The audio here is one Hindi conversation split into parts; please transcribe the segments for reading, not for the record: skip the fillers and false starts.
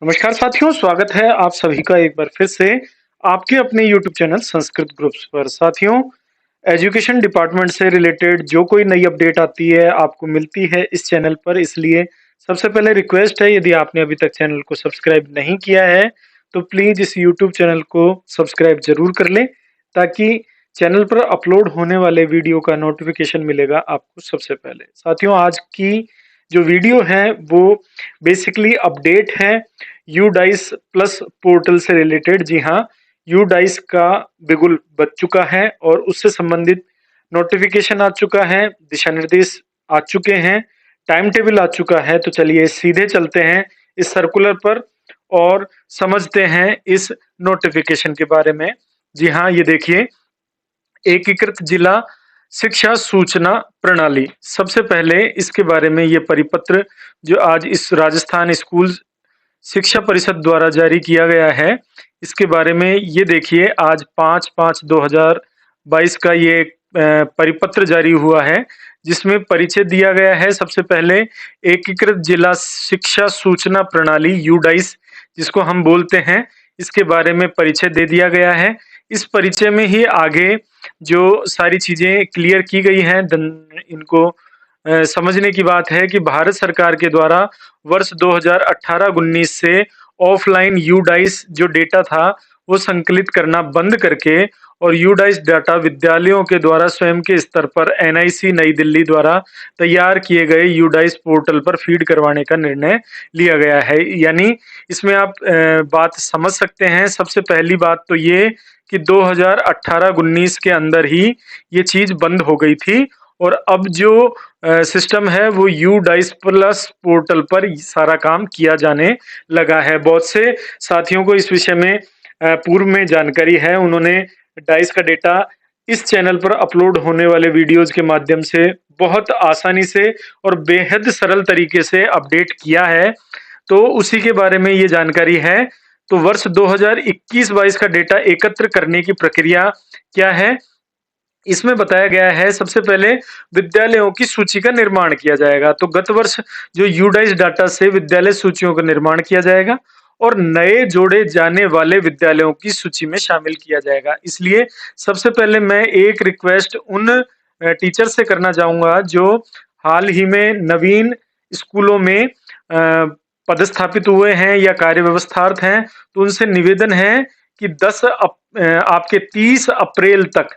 नमस्कार साथियों, स्वागत है आप सभी का एक बार फिर से आपके अपने यूट्यूब चैनल संस्कृत ग्रुप्स पर। साथियों, एजुकेशन डिपार्टमेंट से रिलेटेड जो कोई नई अपडेट आती है आपको मिलती है इस चैनल पर। इसलिए सबसे पहले रिक्वेस्ट है, यदि आपने अभी तक चैनल को सब्सक्राइब नहीं किया है तो प्लीज़ इस यूट्यूब चैनल को सब्सक्राइब ज़रूर कर लें, ताकि चैनल पर अपलोड होने वाले वीडियो का नोटिफ़िकेशन मिलेगा आपको सबसे पहले। साथियों, आज की जो वीडियो है वो बेसिकली अपडेट है यूडाइस प्लस पोर्टल से रिलेटेड। जी हाँ, यूडाइस का बिगुल बज चुका है और उससे संबंधित नोटिफिकेशन आ चुका है, दिशा निर्देश आ चुके हैं, टाइम टेबल आ चुका है। तो चलिए सीधे चलते हैं इस सर्कुलर पर और समझते हैं इस नोटिफिकेशन के बारे में। जी हाँ, ये देखिए, एकीकृत जिला शिक्षा सूचना प्रणाली। सबसे पहले इसके बारे में ये परिपत्र जो आज इस राजस्थान स्कूल शिक्षा परिषद द्वारा जारी किया गया है, इसके बारे में ये देखिए, आज 5/5/2022 का ये परिपत्र जारी हुआ है, जिसमें परिचय दिया गया है। सबसे पहले एकीकृत जिला शिक्षा सूचना प्रणाली यूडाइस, जिसको हम बोलते हैं, इसके बारे में परिचय दे दिया गया है। इस परिचय में ही आगे जो सारी चीजें क्लियर की गई हैं, इनको समझने की बात है कि भारत सरकार के द्वारा वर्ष 2018-19 से ऑफलाइन यूडाइस जो डेटा था वो संकलित करना बंद करके और यूडाइस डाटा विद्यालयों के द्वारा स्वयं के स्तर पर एनआईसी नई दिल्ली द्वारा तैयार किए गए यूडाइस पोर्टल पर फीड करवाने का निर्णय लिया गया है। यानी इसमें आप बात समझ सकते हैं। सबसे पहली बात तो ये कि 2018-19 के अंदर ही ये चीज बंद हो गई थी और अब जो सिस्टम है वो यूडाइस प्लस पोर्टल पर सारा काम किया जाने लगा है। बहुत से साथियों को इस विषय में पूर्व में जानकारी है, उन्होंने डाइस का डेटा इस चैनल पर अपलोड होने वाले वीडियोज के माध्यम से बहुत आसानी से और बेहद सरल तरीके से अपडेट किया है, तो उसी के बारे में ये जानकारी है। तो वर्ष 2021-22 का डेटा एकत्र करने की प्रक्रिया क्या है, इसमें बताया गया है। सबसे पहले विद्यालयों की सूची का निर्माण किया जाएगा। तो गत वर्ष जो यूडाइस डाटा से विद्यालय सूचियों का निर्माण किया जाएगा और नए जोड़े जाने वाले विद्यालयों की सूची में शामिल किया जाएगा। इसलिए सबसे पहले मैं एक रिक्वेस्ट उन टीचर से करना चाहूंगा जो हाल ही में नवीन स्कूलों में पदस्थापित हुए हैं या कार्य व्यवस्थार्थ हैं, तो उनसे निवेदन है कि आपके 30 अप्रैल तक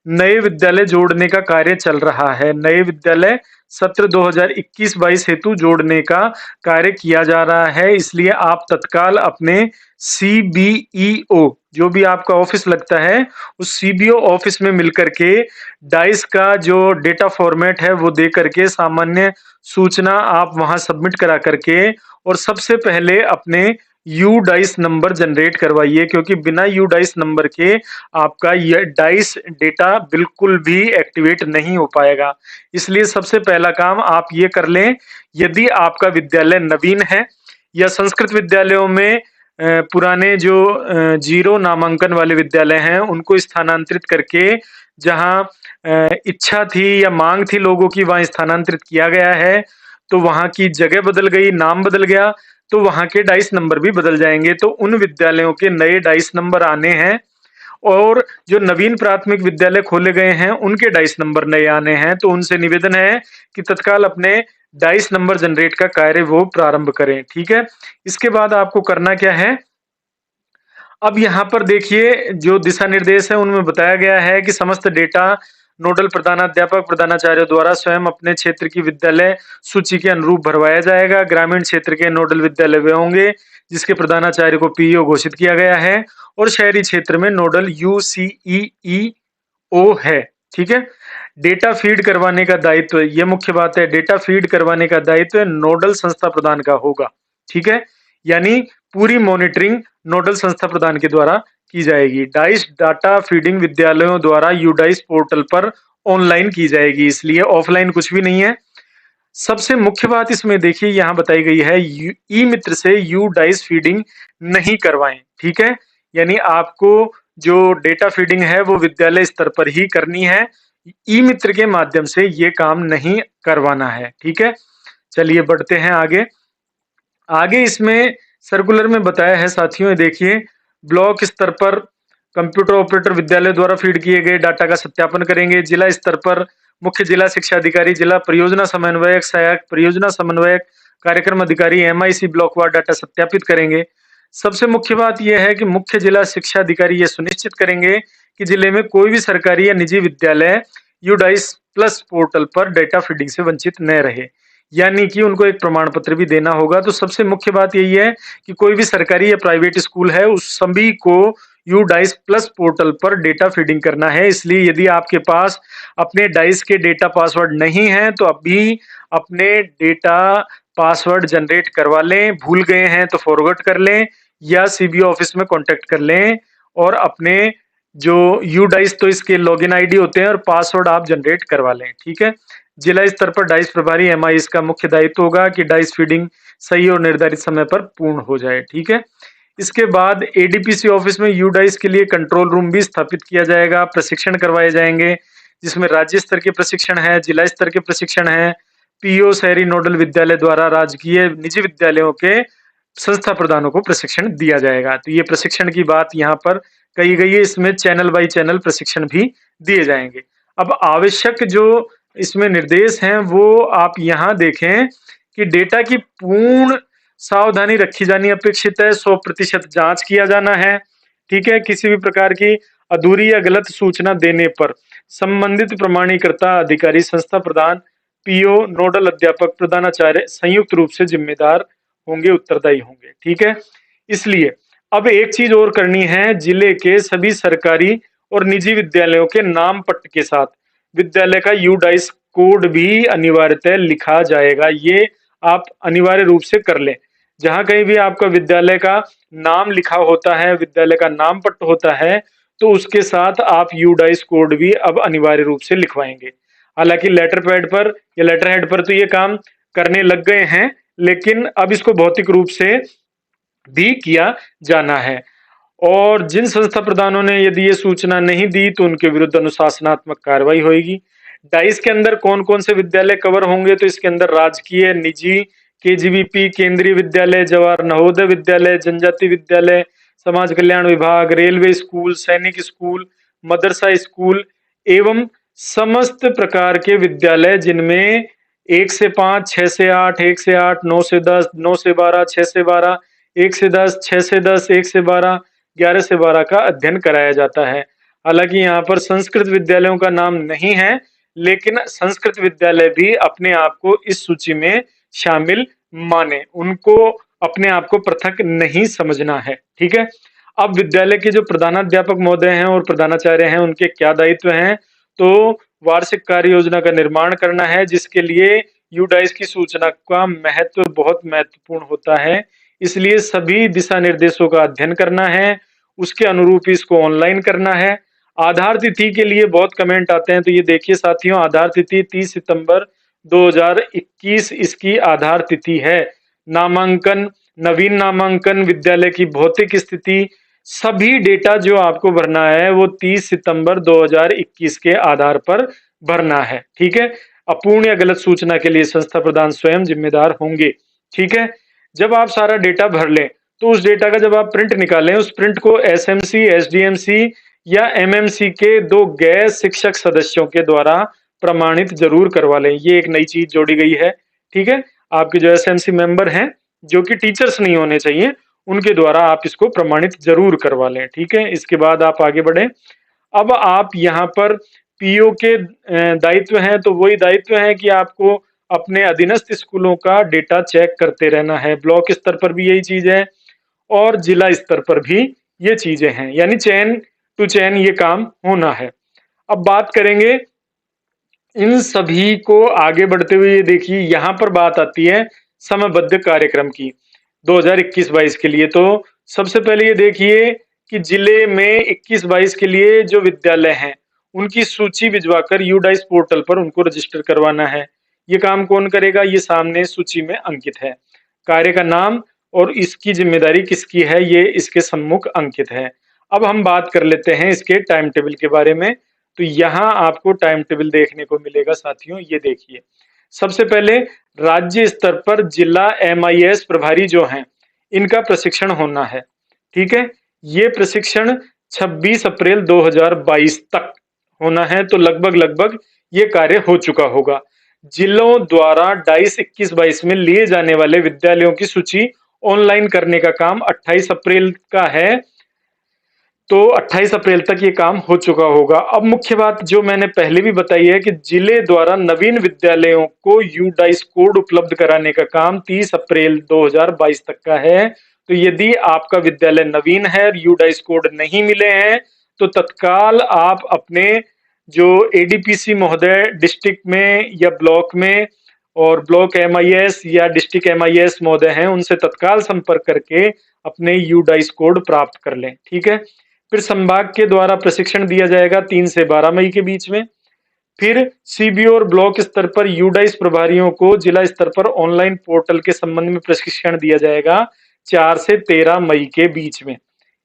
नए विद्यालय जोड़ने का कार्य चल रहा है। नए विद्यालय सत्र 2021-22 हेतु जोड़ने का कार्य किया जा रहा है। इसलिए आप तत्काल अपने सीबीईओ, जो भी आपका ऑफिस लगता है, उस सीबीओ ऑफिस में मिलकर के डाइस का जो डेटा फॉर्मेट है वो दे करके सामान्य सूचना आप वहां सबमिट करा करके और सबसे पहले अपने यू डाइस नंबर जनरेट करवाइए, क्योंकि बिना यू डाइस नंबर के आपका ये डाइस डेटा बिल्कुल भी एक्टिवेट नहीं हो पाएगा। इसलिए सबसे पहला काम आप ये कर लें, यदि आपका विद्यालय नवीन है या संस्कृत विद्यालयों में पुराने जो जीरो नामांकन वाले विद्यालय हैं उनको स्थानांतरित करके जहां इच्छा थी या मांग थी लोगों की वहां स्थानांतरित किया गया है, तो वहां की जगह बदल गई, नाम बदल गया, तो वहां के डाइस नंबर भी बदल जाएंगे। तो उन विद्यालयों के नए डाइस नंबर आने हैं और जो नवीन प्राथमिक विद्यालय खोले गए हैं उनके डाइस नंबर नए आने हैं। तो उनसे निवेदन है कि तत्काल अपने डाइस नंबर जनरेट का कार्य वो प्रारंभ करें। ठीक है, इसके बाद आपको करना क्या है, अब यहाँ पर देखिए जो दिशा निर्देश है उनमें बताया गया है कि समस्त डेटा नोडल प्रधानाध्यापक प्रधानाचार्य द्वारा स्वयं अपने क्षेत्र की विद्यालय सूची के अनुरूप भरवाया जाएगा। ग्रामीण क्षेत्र के नोडल विद्यालय वे होंगे जिसके प्रधानाचार्य को पीईओ घोषित किया गया है और शहरी क्षेत्र में नोडल यूसीईईओ है। ठीक है, डेटा फीड करवाने का दायित्व, ये मुख्य बात है, डेटा फीड करवाने का दायित्व नोडल संस्था प्रधान का होगा। ठीक है, यानी पूरी मॉनिटरिंग नोडल संस्था प्रधान के द्वारा की जाएगी। डाइस डाटा फीडिंग विद्यालयों द्वारा यूडाइस पोर्टल पर ऑनलाइन की जाएगी, इसलिए ऑफलाइन कुछ भी नहीं है। सबसे मुख्य बात इसमें देखिए यहाँ बताई गई है, ई मित्र से यू डाइस फीडिंग नहीं करवाएं। ठीक है, यानी आपको जो डेटा फीडिंग है वो विद्यालय स्तर पर ही करनी है, ई मित्र के माध्यम से ये काम नहीं करवाना है। ठीक है, चलिए बढ़ते हैं आगे। आगे इसमें सर्कुलर में बताया है साथियों, ये देखिए, ब्लॉक स्तर पर कंप्यूटर ऑपरेटर विद्यालय द्वारा फीड किए गए डाटा का सत्यापन करेंगे। जिला स्तर पर मुख्य जिला शिक्षा अधिकारी, जिला परियोजना समन्वयक, सहायक परियोजना समन्वयक, कार्यक्रम अधिकारी एमआईसी ब्लॉकवार डाटा सत्यापित करेंगे। सबसे मुख्य बात यह है कि मुख्य जिला शिक्षा अधिकारी ये सुनिश्चित करेंगे कि जिले में कोई भी सरकारी या निजी विद्यालय यूडाइस प्लस पोर्टल पर डेटा फीडिंग से वंचित न रहे, यानी कि उनको एक प्रमाण पत्र भी देना होगा। तो सबसे मुख्य बात यही है कि कोई भी सरकारी या प्राइवेट स्कूल है, उस सभी को यूडाइस प्लस पोर्टल पर डेटा फीडिंग करना है। इसलिए यदि आपके पास अपने डाइस के डेटा पासवर्ड नहीं है तो अभी अपने डेटा पासवर्ड जनरेट करवा लें। भूल गए हैं तो फॉरवर्ड कर लें या सीबीओ ऑफिस में कांटेक्ट कर लें और अपने जो यूडाइस, तो इसके लॉगिन आईडी होते हैं और पासवर्ड आप जनरेट करवा लें। ठीक है। जिला स्तर पर डाइस प्रभारी एमआईएस का मुख्य दायित्व होगा कि डाइस फीडिंग सही और निर्धारित समय पर पूर्ण हो जाए। ठीक है। इसके बाद एडीपीसी ऑफिस में यूडाइस के लिए कंट्रोल रूम भी स्थापित किया जाएगा। प्रशिक्षण करवाए जाएंगे, जिसमें राज्य स्तर के प्रशिक्षण है, जिला स्तर के प्रशिक्षण है। पीओ शहरी नोडल विद्यालय द्वारा राजकीय निजी विद्यालयों के संस्था प्रधानों को प्रशिक्षण दिया जाएगा। तो ये प्रशिक्षण की बात यहाँ पर कही गई है। इसमें चैनल बाई चैनल प्रशिक्षण भी दिए जाएंगे। अब आवश्यक जो इसमें निर्देश हैं वो आप यहाँ देखें कि डेटा की पूर्ण सावधानी रखी जानी अपेक्षित है। 100% जांच किया जाना है। ठीक है। किसी भी प्रकार की अधूरी या गलत सूचना देने पर संबंधित प्रमाणीकर्ता अधिकारी, संस्था प्रधान, पीओ, नोडल अध्यापक, प्रधानाचार्य संयुक्त रूप से जिम्मेदार होंगे, उत्तरदायी होंगे। ठीक है। इसलिए अब एक चीज और करनी है, जिले के सभी सरकारी और निजी विद्यालयों के नाम पट्ट के साथ विद्यालय का यूडाइस कोड भी अनिवार्यतः लिखा जाएगा। ये आप अनिवार्य रूप से कर लें। जहां कहीं भी आपका विद्यालय का नाम लिखा होता है, विद्यालय का नाम पट्ट होता है, तो उसके साथ आप यूडाइस कोड भी अब अनिवार्य रूप से लिखवाएंगे। हालांकि लेटर पैड पर या लेटर हेड पर तो ये काम करने लग गए हैं, लेकिन अब इसको भौतिक रूप से भी किया जाना है। और जिन संस्था प्रधानों ने यदि ये सूचना नहीं दी तो उनके विरुद्ध अनुशासनात्मक कार्रवाई होगी। डाइस के अंदर कौन कौन से विद्यालय कवर होंगे, तो इसके अंदर राजकीय, निजी, केजीबीपी, केंद्रीय विद्यालय, जवाहर नवोदय विद्यालय, जनजाति विद्यालय, समाज कल्याण विभाग, रेलवे स्कूल, सैनिक स्कूल, मदरसा स्कूल एवं समस्त प्रकार के विद्यालय जिनमें 1 से 5, 6 से 8, 1 से 8, 9 से 10, 9 से 12, 6 से 12, 1 से 10, 6 से 10, 1 से 12, 11 से 12 का अध्ययन कराया जाता है। हालांकि यहाँ पर संस्कृत विद्यालयों का नाम नहीं है, लेकिन संस्कृत विद्यालय भी अपने आप को इस सूची में शामिल माने, उनको अपने आप को पृथक नहीं समझना है। ठीक है। अब विद्यालय के जो प्रधानाध्यापक महोदय हैं और प्रधानाचार्य हैं, उनके क्या दायित्व हैं, तो वार्षिक कार्य योजना का निर्माण करना है, जिसके लिए यूडाइस की सूचना का महत्व बहुत महत्वपूर्ण होता है। इसलिए सभी दिशा निर्देशों का अध्ययन करना है, उसके अनुरूप इसको ऑनलाइन करना है। आधार तिथि के लिए बहुत कमेंट आते हैं, तो ये देखिए साथियों, आधार तिथि 30 सितंबर 2021 इसकी आधार तिथि है। नामांकन, नवीन नामांकन, विद्यालय की भौतिक स्थिति, सभी डेटा जो आपको भरना है वो 30 सितंबर 2021 के आधार पर भरना है। ठीक है। अपूर्ण या गलत सूचना के लिए संस्था प्रधान स्वयं जिम्मेदार होंगे। ठीक है। जब आप सारा डेटा भर लें तो उस डेटा का जब आप प्रिंट निकालें, उस प्रिंट को एसएमसी, एसडीएमसी या एमएमसी के 2 गैर शिक्षक सदस्यों के द्वारा प्रमाणित जरूर करवा लें। ये एक नई चीज जोड़ी गई है। ठीक है। आपके जो एसएमसी मेंबर हैं, जो कि टीचर्स नहीं होने चाहिए, उनके द्वारा आप इसको प्रमाणित जरूर करवा लें। ठीक है। इसके बाद आप आगे बढ़े। अब आप यहाँ पर पीओ के दायित्व हैं, तो वही दायित्व है कि आपको अपने अधीनस्थ स्कूलों का डेटा चेक करते रहना है। ब्लॉक स्तर पर भी यही चीज है और जिला स्तर पर भी ये चीजें हैं, यानी चेन टू चेन ये काम होना है। अब बात करेंगे इन सभी को आगे बढ़ते हुए, देखिए यहाँ पर बात आती है समयबद्ध कार्यक्रम की 2021-22 के लिए। तो सबसे पहले ये देखिए कि जिले में 21-22 के लिए जो विद्यालय हैं उनकी सूची भिजवाकर यूडाइस पोर्टल पर उनको रजिस्टर करवाना है। ये काम कौन करेगा, ये सामने सूची में अंकित है। कार्य का नाम और इसकी जिम्मेदारी किसकी है, ये इसके सम्मुख अंकित है। अब हम बात कर लेते हैं इसके टाइम टेबल के बारे में। तो यहाँ आपको टाइम टेबल देखने को मिलेगा साथियों, ये देखिए। सबसे पहले राज्य स्तर पर जिला एमआईएस प्रभारी जो हैं, इनका प्रशिक्षण होना है। ठीक है, ये प्रशिक्षण 26 अप्रैल 2022 तक होना है, तो लगभग लगभग ये कार्य हो चुका होगा। जिलों द्वारा डाइस 21-22 में लिए जाने वाले विद्यालयों की सूची ऑनलाइन करने का काम 28 अप्रैल का है, तो 28 अप्रैल तक ये काम हो चुका होगा। अब मुख्य बात जो मैंने पहले भी बताई है कि जिले द्वारा नवीन विद्यालयों को यूडाइस कोड उपलब्ध कराने का काम 30 अप्रैल 2022 तक का है। तो यदि आपका विद्यालय नवीन है और यूडाइस कोड नहीं मिले हैं, तो तत्काल आप अपने जो एडीपीसी महोदय डिस्ट्रिक्ट में या ब्लॉक में और ब्लॉक एमआईएस या डिस्ट्रिक्ट एमआईएस महोदय हैं, उनसे तत्काल संपर्क करके अपने यूडाइस कोड प्राप्त कर लें। ठीक है, फिर संभाग के द्वारा प्रशिक्षण दिया जाएगा 3 से 12 मई के बीच में। फिर सीबीओ और ब्लॉक स्तर पर यूडाइस प्रभारियों को जिला स्तर पर ऑनलाइन पोर्टल के संबंध में प्रशिक्षण दिया जाएगा 4 से 13 मई के बीच में।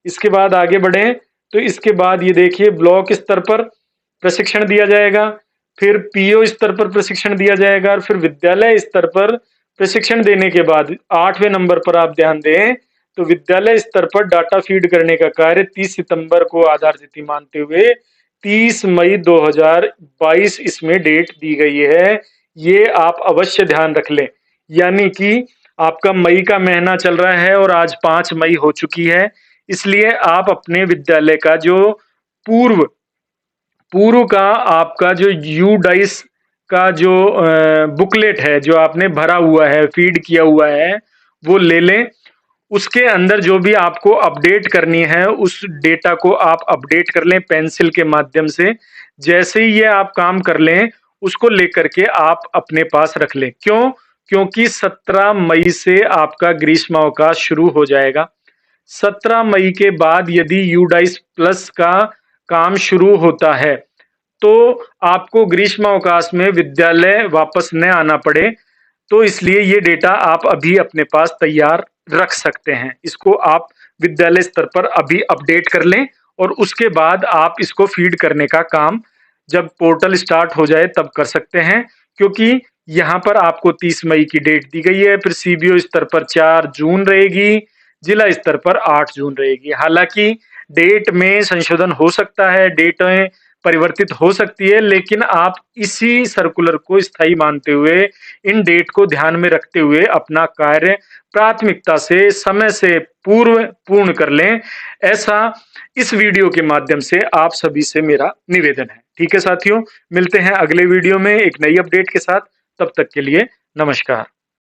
इसके बाद आगे बढ़े तो इसके बाद ये देखिए ब्लॉक स्तर पर प्रशिक्षण दिया जाएगा, फिर पीओ स्तर पर प्रशिक्षण दिया जाएगा और फिर विद्यालय स्तर पर प्रशिक्षण देने के बाद 8वें नंबर पर आप ध्यान दें तो विद्यालय स्तर पर डाटा फीड करने का कार्य 30 सितंबर को आधार तिथि मानते हुए 30 मई 2022 इसमें डेट दी गई है। ये आप अवश्य ध्यान रख लें। यानी कि आपका मई का महीना चल रहा है और आज 5 मई हो चुकी है, इसलिए आप अपने विद्यालय का जो पूर्व पूर्व का आपका जो यूडाइस का जो बुकलेट है, जो आपने भरा हुआ है, फीड किया हुआ है, वो ले लें। उसके अंदर जो भी आपको अपडेट करनी है, उस डेटा को आप अपडेट कर लें पेंसिल के माध्यम से। जैसे ही ये आप काम कर लें, उसको लेकर के आप अपने पास रख लें। क्यों? क्योंकि 17 मई से आपका ग्रीष्मावकाश शुरू हो जाएगा। 17 मई के बाद यदि यूडाइस प्लस का काम शुरू होता है, तो आपको ग्रीष्मावकाश में विद्यालय वापस न आना पड़े, तो इसलिए ये डेटा आप अभी अपने पास तैयार रख सकते हैं। इसको आप विद्यालय स्तर पर अभी अपडेट कर लें और उसके बाद आप इसको फीड करने का काम जब पोर्टल स्टार्ट हो जाए तब कर सकते हैं, क्योंकि यहाँ पर आपको 30 मई की डेट दी गई है। फिर सीबीओ स्तर पर 4 जून रहेगी, जिला स्तर पर 8 जून रहेगी। हालांकि डेट में संशोधन हो सकता है, डेटें परिवर्तित हो सकती है, लेकिन आप इसी सर्कुलर को स्थायी मानते हुए, इन डेट को ध्यान में रखते हुए अपना कार्य प्राथमिकता से समय से पूर्व पूर्ण कर लें। ऐसा इस वीडियो के माध्यम से आप सभी से मेरा निवेदन है। ठीक है साथियों, मिलते हैं अगले वीडियो में एक नई अपडेट के साथ। तब तक के लिए नमस्कार।